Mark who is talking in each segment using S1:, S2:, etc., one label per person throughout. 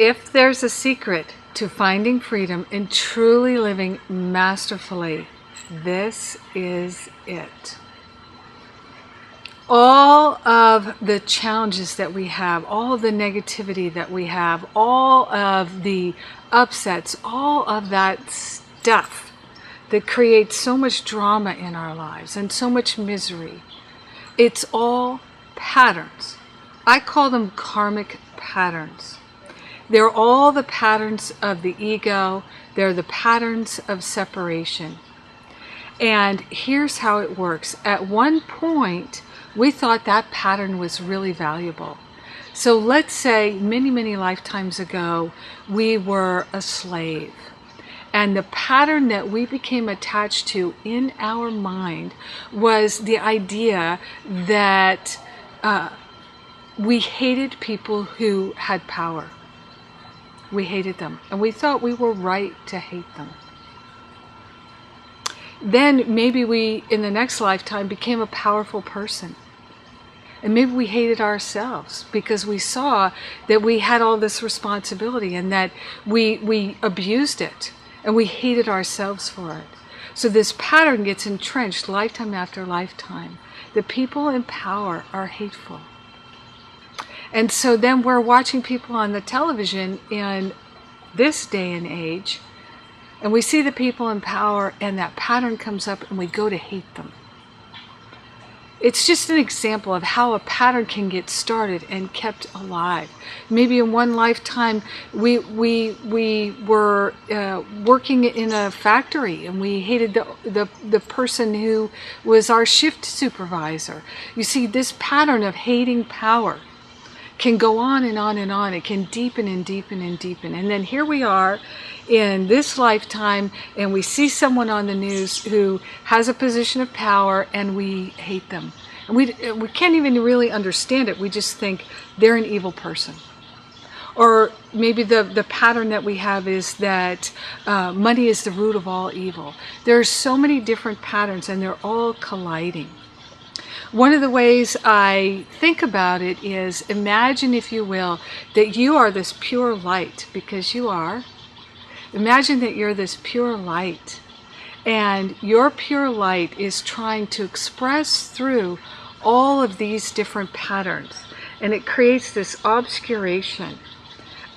S1: If there's a secret to finding freedom and truly living masterfully, this is it. All of the challenges that we have, all of the negativity that we have, all of the upsets, all of that stuff that creates so much drama in our lives and so much misery, it's all patterns. I call them karmic patterns. They're all the patterns of the ego. They're the patterns of separation. And here's how it works. At one point, we thought that pattern was really valuable. So let's say many, many lifetimes ago, we were a slave. And the pattern that we became attached to in our mind was the idea that we hated people who had power. We hated them, and we thought we were right to hate them. Then maybe we, in the next lifetime, became a powerful person. And maybe we hated ourselves because we saw that we had all this responsibility and that we abused it, and we hated ourselves for it. So this pattern gets entrenched lifetime after lifetime. The people in power are hateful. And so then we're watching people on the television in this day and age, and we see the people in power, and that pattern comes up, and we go to hate them. It's just an example of how a pattern can get started and kept alive. Maybe in one lifetime we were working in a factory, and we hated the person who was our shift supervisor. You see, this pattern of hating power can go on and on and on. It can deepen and deepen and deepen. And then here we are in this lifetime, and we see someone on the news who has a position of power, and we hate them. And we can't even really understand it. We just think they're an evil person. Or maybe the pattern that we have is that money is the root of all evil. There are so many different patterns, and they're all colliding. One of the ways I think about it is, imagine, if you will, that you are this pure light, because you are. Imagine that you're this pure light, and your pure light is trying to express through all of these different patterns, and it creates this obscuration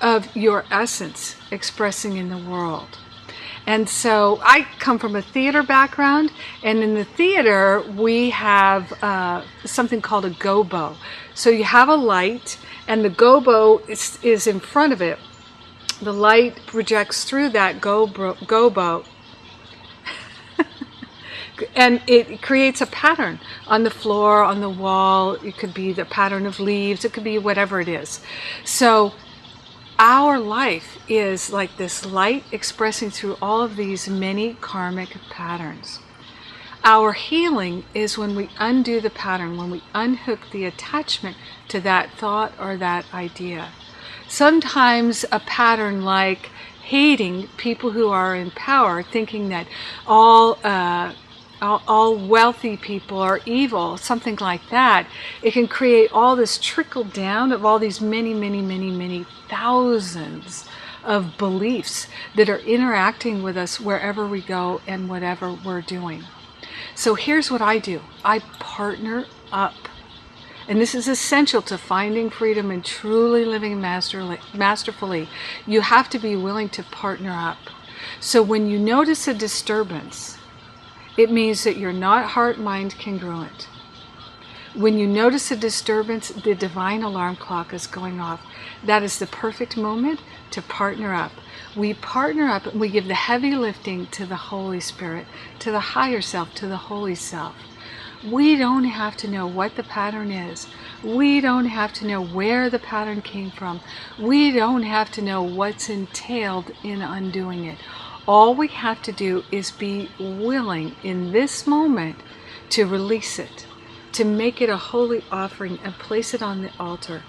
S1: of your essence expressing in the world. And so I come from a theater background, and in the theater we have something called a gobo. So you have a light, and the gobo is in front of it. The light projects through that gobo, and it creates a pattern on the floor, on the wall. It could be the pattern of leaves. It could be whatever it is. So our life is like this light expressing through all of these many karmic patterns. Our healing is when we undo the pattern, when we unhook the attachment to that thought or that idea. Sometimes a pattern like hating people who are in power, thinking that all wealthy people are evil, something like that. It can create all this trickle down of all these many thousands of beliefs that are interacting with us wherever we go and whatever we're doing. So here's what I do. I partner up. And this is essential to finding freedom and truly living masterfully. You have to be willing to partner up. So when you notice a disturbance, it means that you're not heart-mind congruent. When you notice a disturbance, the divine alarm clock is going off. That is the perfect moment to partner up. We partner up and we give the heavy lifting to the Holy Spirit, to the higher self, to the Holy Self. We don't have to know what the pattern is. We don't have to know where the pattern came from. We don't have to know what's entailed in undoing it. All we have to do is be willing in this moment to release it, to make it a holy offering and place it on the altar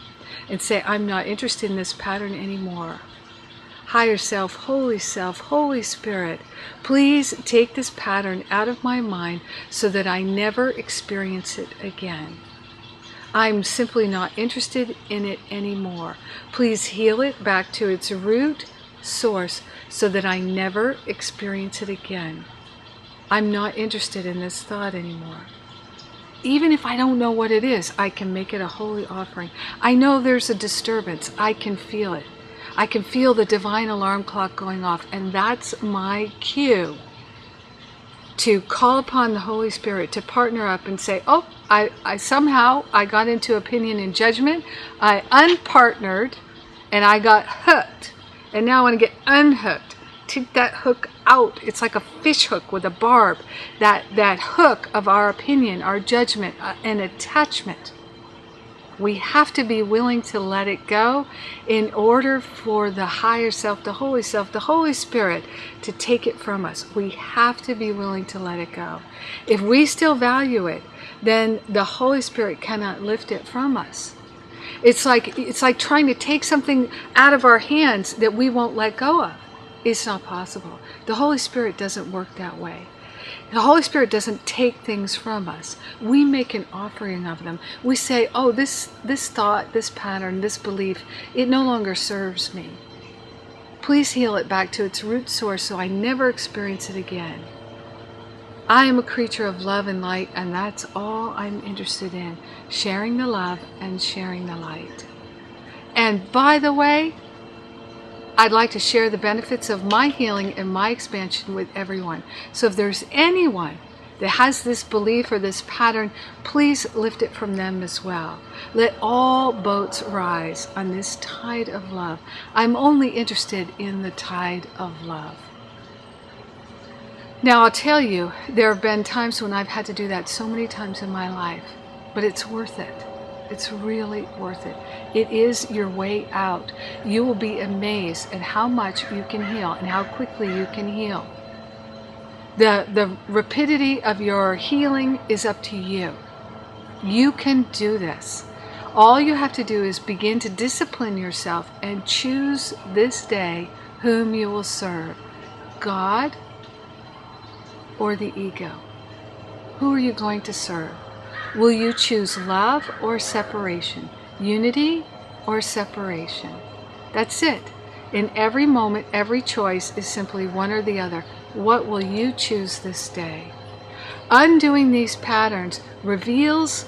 S1: and say, I'm not interested in this pattern anymore. Higher self, Holy Spirit, please take this pattern out of my mind so that I never experience it again. I'm simply not interested in it anymore. Please heal it back to its root source so that I never experience it again. I'm not interested in this thought anymore. Even if I don't know what it is, I can make it a holy offering. I know there's a disturbance. I can feel it. I can feel the divine alarm clock going off, and that's my cue to call upon the Holy Spirit to partner up and say, oh, I somehow got into opinion and judgment. I unpartnered and I got hooked. And now I want to get unhooked. Take that hook out. It's like a fish hook with a barb. That hook of our opinion, our judgment, and attachment. We have to be willing to let it go in order for the higher self, the Holy Spirit, to take it from us. We have to be willing to let it go. If we still value it, then the Holy Spirit cannot lift it from us. It's like trying to take something out of our hands that we won't let go of. It's not possible. The Holy Spirit doesn't work that way. The Holy Spirit doesn't take things from us. We make an offering of them. We say, oh, this thought, this pattern, this belief, it no longer serves me. Please heal it back to its root source so I never experience it again. I am a creature of love and light, and that's all I'm interested in. Sharing the love and sharing the light. And by the way, I'd like to share the benefits of my healing and my expansion with everyone. So if there's anyone that has this belief or this pattern, please lift it from them as well. Let all boats rise on this tide of love. I'm only interested in the tide of love. Now I'll tell you, there have been times when I've had to do that so many times in my life, but it's worth it. It's really worth it. It is your way out. You will be amazed at how much you can heal and how quickly you can heal. The rapidity of your healing is up to you. You can do this. All you have to do is begin to discipline yourself and choose this day whom you will serve. God or the ego? Who are you going to serve? Will you choose love or separation? Unity or separation? That's it. In every moment, every choice is simply one or the other. What will you choose this day? Undoing these patterns reveals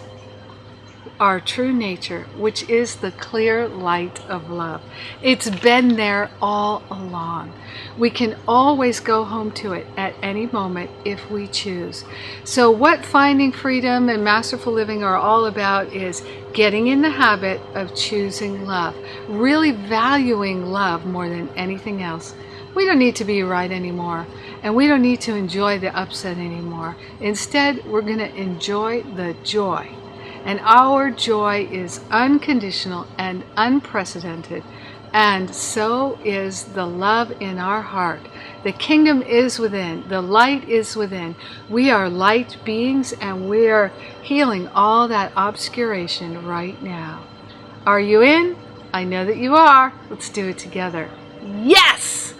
S1: our true nature, which is the clear light of love. It's been there all along. We can always go home to it at any moment if we choose. So what Finding Freedom and Masterful Living are all about is getting in the habit of choosing love, really valuing love more than anything else. We don't need to be right anymore, and we don't need to enjoy the upset anymore. Instead, we're going to enjoy the joy. And our joy is unconditional and unprecedented, and so is the love in our heart. The kingdom is within. The light is within. We are light beings, and we are healing all that obscuration right now. Are you in? I know that you are. Let's do it together. Yes!